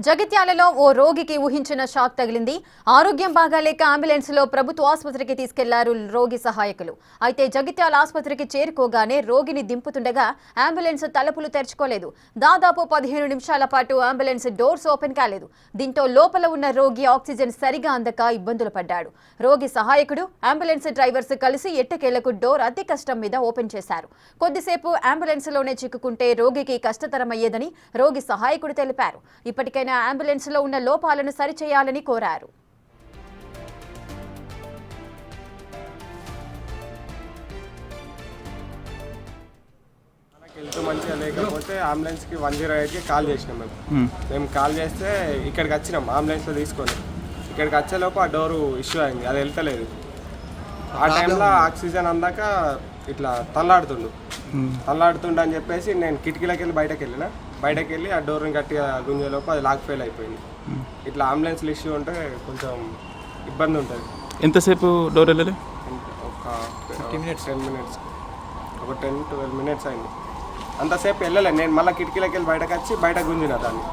జగిత్యాలలో ఓ రోగికి ఊహించిన షాక్ తగిలింది. ఆరోగ్యం బాగాలేక అంబులెన్స్ లో ప్రభుత్వ ఆసుపత్రికి తీసుకెళ్లారు రోగి సహాయకులు. అయితే జగిత్యాల ఆసుపత్రికి చేరుకోగానే రోగిని దింపుతుండగా అంబులెన్స్ తలుపులు తెరుచుకోలేదు. దాదాపు 15 నిమిషాల పాటు అంబులెన్స్ డోర్స్ ఓపెన్ కాలేదు. దీంతో లోపల ఉన్న రోగి ఆక్సిజన్ సరిగా అందక ఇబ్బందులు పడ్డాడు. రోగి సహాయకుడు, అంబులెన్స్ డ్రైవర్స్ కలిసి ఎట్టకేలకు డోర్ అతి కష్టం మీద ఓపెన్ చేశారు. కొద్దిసేపు అంబులెన్స్ లోనే చిక్కుకుంటే రోగికి కష్టతరమయ్యేదని రోగి సహాయకుడు తెలిపారు. ఇప్పటికైనా అంబులెన్స్ లో ఉన్న లోపాలను సరిచేయాలని కోరారు. హెల్త్ మంచిగా లేకపోతే అంబులెన్స్కి 108కి కాల్ చేసినాం. మేము కాల్ చేస్తే ఇక్కడికి వచ్చినాం. అంబులెన్స్లో తీసుకొని ఇక్కడికి వచ్చేలోపు ఆ డోరు ఇష్యూ అయింది, అది వెళ్తలేదు. ఆ టైంలో ఆక్సిజన్ అందాక ఇట్లా తల్లాడుతుండ అని చెప్పేసి నేను కిటికీలోకి వెళ్ళి బయటకు వెళ్ళి ఆ డోర్ని గట్టిగా గుంజేలోపు అది లాక్ ఫెయిల్ అయిపోయింది. ఇట్లా అంబులెన్స్లు ఇష్యూ ఉంటే కొంచెం ఇబ్బంది ఉంటుంది. ఎంతసేపు డోర్ వెళ్ళాలి? ఒక 10 మినిట్స్ ఒక 10-12 మినిట్స్ అయింది. అంతసేపు వెళ్ళలేదు. నేను మళ్ళీ కిటికీలోకి వెళ్ళి బయటకు వచ్చి బయట గుంజిన దాన్ని.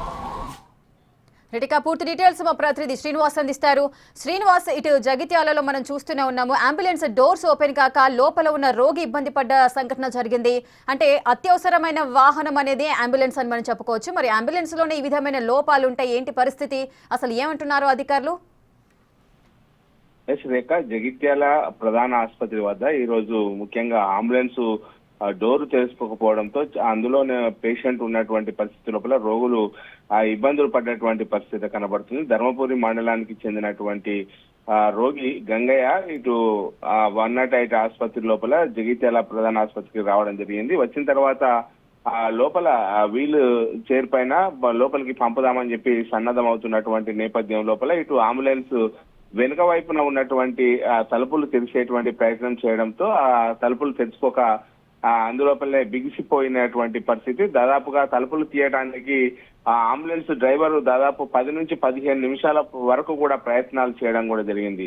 రెటికా పూర్తి డీటెయిల్స్ మా ప్రతినిధి శ్రీనివాస్ అందిస్తారు. శ్రీనివాస్, ఇటు జగిత్యాలలో మనం చూస్తూనే ఉన్నాము, అంబులెన్స్ డోర్స్ ఓపెన్ కాక లోపల ఉన్న రోగి ఇబ్బంది పడ్డ సంఘటన జరిగింది. అంటే అత్యవసరమైన వాహనం అనేది అంబులెన్స్ అని మనం చెప్పుకోవచ్చు. మరి అంబులెన్స్ లోనే ఈ విధమైన లోపాలు ఉంటాయి, ఏంటి పరిస్థితి, అసలు ఏమంటున్నారు అధికారులు? రేఖ, జగిత్యాల ప్రధాన ఆసుపత్రి వద్ద ఈరోజు ముఖ్యంగా అంబులెన్స్ డోర్ తెలుసుకోకపోవడంతో అందులోనే పేషెంట్ ఉన్నటువంటి పరిస్థితి లోపల రోగులు ఇబ్బందులు పడ్డటువంటి పరిస్థితి కనబడుతుంది. ధర్మపురి మండలానికి చెందినటువంటి రోగి గంగయ్య ఇటు 108 ఆసుపత్రి లోపల జగిత్యాల ప్రధాన ఆసుపత్రికి రావడం జరిగింది. వచ్చిన తర్వాత లోపల వీల్ చైర్ పైన లోపలికి పంపుదామని చెప్పి సన్నద్ధం అవుతున్నటువంటి నేపథ్యం లోపల ఇటు అంబులెన్స్ వెనుక వైపున ఉన్నటువంటి తలుపులు తెరిచేటువంటి ప్రయత్నం చేయడంతో ఆ తలుపులు తెరుచుకోక అందులోపలే బిగిసిపోయినటువంటి పరిస్థితి. దాదాపుగా తలుపులు తీయడానికి ఆ అంబులెన్స్ డ్రైవర్ దాదాపు 10 నుంచి 15 నిమిషాల వరకు కూడా ప్రయత్నాలు చేయడం కూడా జరిగింది.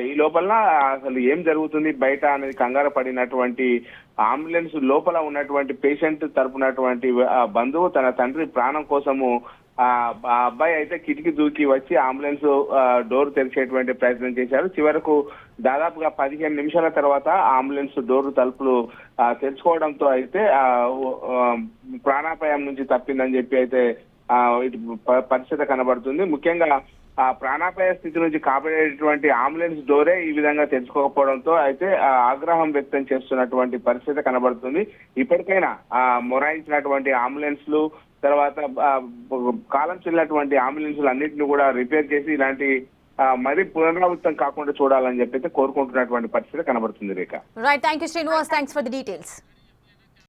ఈ లోపల అసలు ఏం జరుగుతుంది బయట అనేది కంగారు పడినటువంటి అంబులెన్స్ లోపల ఉన్నటువంటి పేషెంట్ తరపునటువంటి బంధువు తన తండ్రి ప్రాణం కోసము ఆ అబ్బాయి అయితే కిటికీ దూకి వచ్చి అంబులెన్స్ డోర్ తెరిచేటువంటి ప్రయత్నం చేశారు. చివరకు దాదాపుగా 15 నిమిషాల తర్వాత అంబులెన్స్ డోర్ తలుపులు తెరుచుకోవడంతో అయితే ప్రాణాపాయం నుంచి తప్పిందని చెప్పి అయితే ఇటు పరిస్థితి కనబడుతుంది. ముఖ్యంగా ఆ ప్రాణాపాయ స్థితి నుంచి కాపాడేటువంటి అంబులెన్స్ డోరే ఈ విధంగా తెరుచుకోకపోవడంతో అయితే ఆగ్రహం వ్యక్తం చేస్తున్నటువంటి పరిస్థితి కనబడుతుంది. ఇప్పటికైనా మొరాయించినటువంటి అంబులెన్స్లు తర్వాత కాలం చెల్లినటువంటి అంబులెన్స్లు అన్నింటినీ కూడా రిపేర్ చేసి ఇలాంటి మరి పునరావృతం కాకుండా చూడాలని చెప్పి కోరుకుంటున్నటువంటి పరిస్థితి కనబడుతుంది. Rekha, right, thank you Srinivas, thanks for the details.